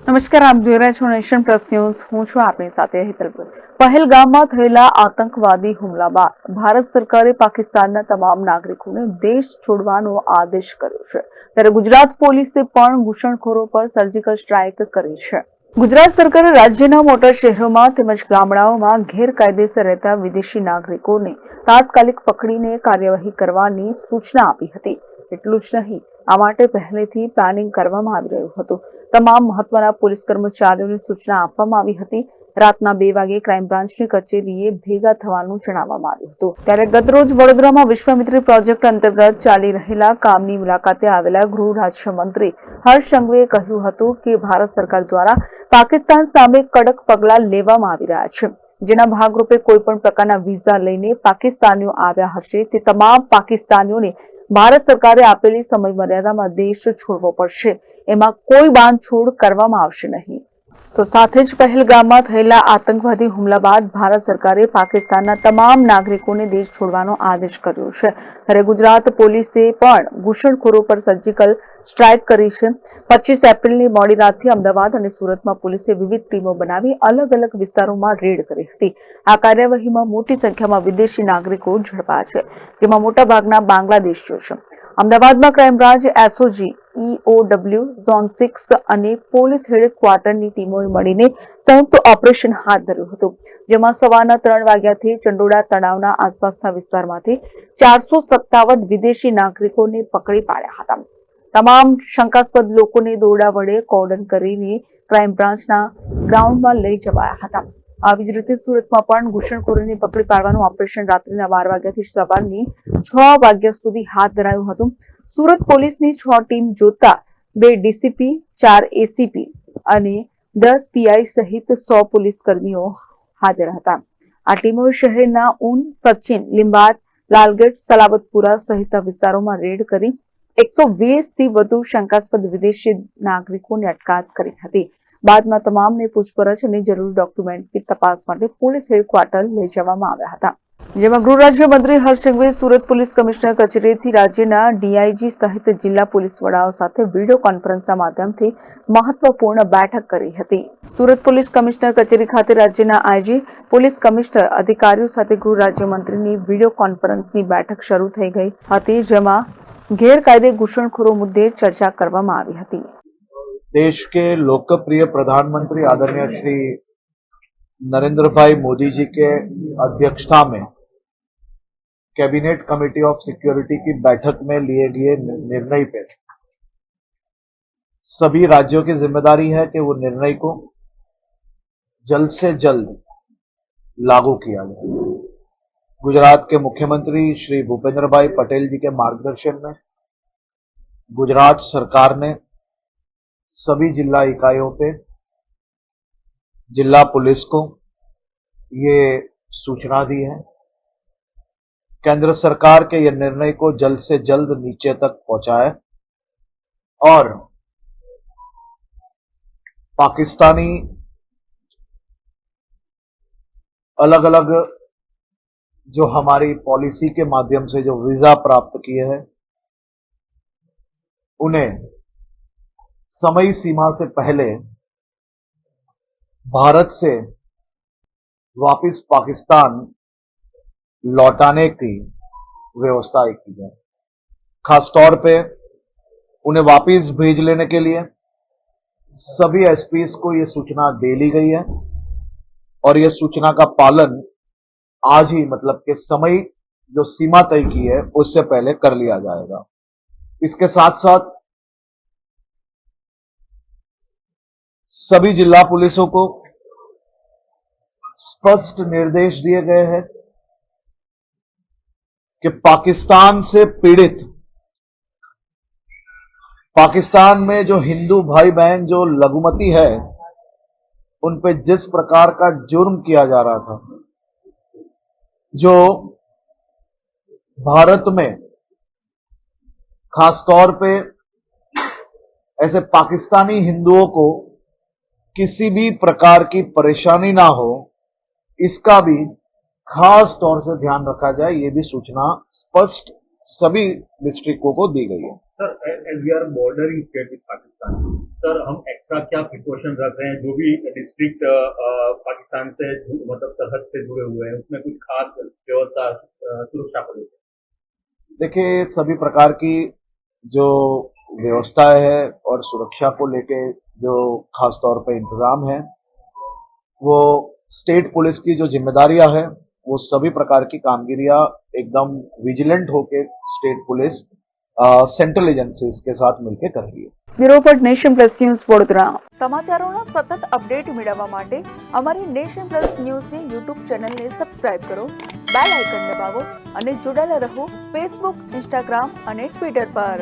નમસ્કાર, આપ જોઈ રહ્યા છો નેશન પ્લસ ન્યૂઝ. હું છું આપની સાથે હેતલપુર. પહેલગામમાં થયેલા આતંકવાદી હુમલા બાદ ભારત સરકારે પાકિસ્તાનના તમામ નાગરિકોને દેશ છોડવાનો આદેશ કર્યો છે. ત્યારે ગુજરાત પોલીસે પણ ઘૂસણખોરો પર સર્જિકલ સ્ટ્રાઇક કરી છે. ગુજરાત સરકારે રાજ્યના મોટા શહેરોમાં તેમજ ગામડાઓમાં ગેરકાયદેસર રહેતા વિદેશી નાગરિકોને તાત્કાલિક પકડીને કાર્યવાહી કરવાની સૂચના આપી હતી. એટલું જ નહીં, આ માટે પહેલેથી પ્લાનિંગ કરવામાં આવી રહ્યું હતું. તમામ મહત્વના પોલીસ કર્મચારીઓને સૂચના આપવામાં આવી હતી. રાતના 2 વાગે ક્રાઇમ બ્રાન્ચની કચેરીએ ભેગા થવાનું જણાવવામાં આવ્યું હતું. ત્યારે ગતરોજ વડોદરામાં વિશ્વામિત્રી પ્રોજેક્ટ અંતર્ગત ચાલી રહેલા કામની મુલાકાતે આવેલા ગૃહ રાજ્યમંત્રી હર્ષ સંઘવીએ કહ્યું હતું કે ભારત સરકાર દ્વારા પાકિસ્તાન સામે કડક પગલાં લેવામાં આવી રહ્યા છે, જેના ભાગરૂપે કોઈ પણ પ્રકારના વિઝા લઈને પાકિસ્તાનીઓ આવ્યા હશે તે તમામ પાકિસ્તાનીઓને ભારત સરકારે આપેલી સમય મર્યાદામાં દેશ છોડવો પડશે. એમાં કોઈ બાંધછોડ કરવામાં આવશે નહીં. તો સાથે જ પહેલગામમાં થયેલા આતંકવાદી હુમલા બાદ ભારત સરકારે પાકિસ્તાનના તમામ નાગરિકોને દેશ છોડવાનો આદેશ કર્યો છે. ત્યારે ગુજરાત પોલીસે પણ ઘૂસણખોરો પર સર્જિકલ સ્ટ્રાઇક કરી છે. 25 એપ્રિલની મોડી રાતથી અમદાવાદ અને સુરતમાં પોલીસે વિવિધ ટીમો બનાવી અલગ અલગ વિસ્તારોમાં રેડ કરી હતી. આ કાર્યવાહીમાં મોટી સંખ્યામાં વિદેશી નાગરિકો ઝડપાયા છે, જેમાં મોટાભાગના બાંગ્લાદેશીઓ છે. અમદાવાદમાં crime branch, SOG, EOW, zone 6 અને પોલીસ હેડક્વાર્ટરની ટીમોએ મળીને સંયુક્ત ઓપરેશન હાથ ધર્યું હતું, જેમાં સવારના 3 વાગ્યાથી ચંડોળા તળાવના આસપાસના વિસ્તારમાંથી 457 વિદેશી નાગરિકોને પકડી પાડ્યા હતા. તમામ શંકાસ્પદ લોકોને દોરડા વડે કોર્ડન કરીને ક્રાઇમ બ્રાન્ચના ગ્રાઉન્ડમાં લઈ જવાયા હતા. આવી જ રીતે સુરતમાં પણ ઘૂસણખોરોને પકડી પાડવાનું ઓપરેશન રાત્રિના 12 વાગ્યાથી સવારની 6 વાગ્યા સુધી હાથ ધરાયું હતું. સુરત પોલીસની 6 ટીમ જોતા 2 ડીસીપી, 4 એસીપી અને 10 પીઆઈ સહિત 100 પોલીસ કર્મીઓ હાજર હતા. આ ટીમોએ શહેરના ઊન, સચિન, લીંબાદ, લાલગેટ, સલાબતપુરા સહિતના વિસ્તારોમાં રેડ કરી 120 થી વધુ શંકાસ્પદ વિદેશી નાગરિકોની અટકાયત કરી હતી. બાદમાં તમામને પૂછપરછ અને જરૂરી ડોક્યુમેન્ટની તપાસ માટે પોલીસ હેડક્વાર્ટર લઈ જવામાં આવ્યા હતા. જેમાં ગૃહ રાજ્યમંત્રી હર્ષ સંઘવીએ સુરત પોલીસ કમિશનર કચેરીથી રાજ્યના ડીઆઈજી સહિત જિલ્લા પોલીસ વડાઓ સાથે વિડીયો કોન્ફરન્સના માધ્યમથી મહત્વપૂર્ણ બેઠક કરી હતી. સુરત પોલીસ કમિશનર કચેરી ખાતે રાજ્યના આઈજી, પોલીસ કમિશનર, અધિકારીઓ સાથે ગૃહ રાજ્યમંત્રીની વિડીયો કોન્ફરન્સની બેઠક શરૂ થઈ ગઈ હતી, જેમાં ગેરકાયદે घुसणखोरों मुद्दे चर्चा કરવામાં આવી હતી. देश के लोकप्रिय प्रधानमंत्री आदरणीय श्री नरेंद्र भाई मोदी जी के अध्यक्षता में कैबिनेट कमेटी ऑफ सिक्योरिटी की बैठक में लिए गए निर्णय पे सभी राज्यों की जिम्मेदारी है कि वो निर्णय को जल्द से जल्द लागू किया जाए. गुजरात के मुख्यमंत्री श्री भूपेंद्र भाई पटेल जी के मार्गदर्शन में गुजरात सरकार ने सभी जिला इकाइयों पे जिला पुलिस को ये सूचना दी है. केंद्र सरकार के ये निर्णय को जल्द से जल्द नीचे तक पहुंचाए और पाकिस्तानी अलग अलग जो हमारी पॉलिसी के माध्यम से जो वीजा प्राप्त किए हैं उन्हें समय सीमा से पहले भारत से वापस पाकिस्तान लौटाने की व्यवस्था की जाए. खास तौर पे उन्हें वापस भेज लेने के लिए सभी एसपीज को ये सूचना दे ली गई है और ये सूचना का पालन आज ही मतलब कि समय जो सीमा तय की है उससे पहले कर लिया जाएगा. इसके साथ साथ सभी जिला पुलिसों को स्पष्ट निर्देश दिए गए हैं कि पाकिस्तान से पीड़ित पाकिस्तान में जो हिंदू भाई बहन जो लघुमती है उन पे जिस प्रकार का जुर्म किया जा रहा था, जो भारत में खास तौर पे ऐसे पाकिस्तानी हिंदुओं को किसी भी प्रकार की परेशानी ना हो, इसका भी खास तौर से ध्यान रखा जाए. ये भी सूचना स्पष्ट सभी डिस्ट्रिक्टों को दी गई है. Sir as we are bordering state with Pakistan, sir हम एक्स्ट्रा क्या प्रिकॉशन रख रहे हैं? जो भी डिस्ट्रिक्ट पाकिस्तान से मतलब सरहद से जुड़े हुए हैं उसमें कुछ खास व्यवस्था सुरक्षा को लेकर? देखिए, सभी प्रकार की जो व्यवस्था है और सुरक्षा को लेके जो खास तौर पे इंतजाम है, वो स्टेट पुलिस की जो जिम्मेदारियां है, वो सभी प्रकार की कामगिरियां एकदम विजिलेंट होके स्टेट पुलिस सेंट्रल एजेंसीज के साथ मिलकर कर रही है। બ્યુરો પર નેશન પ્લસ ન્યૂઝ વડોદરા સમાચારોના સતત અપડેટ મેળવવા માટે અમારી નેશન પ્લસ ન્યૂઝની યુટ્યુબ ચેનલને સબસ્ક્રાઇબ કરો, બેલ આઇકન દબાવો અને જોડાયેલા રહો ફેસબુક, ઇન્સ્ટાગ્રામ અને ટ્વિટર પર।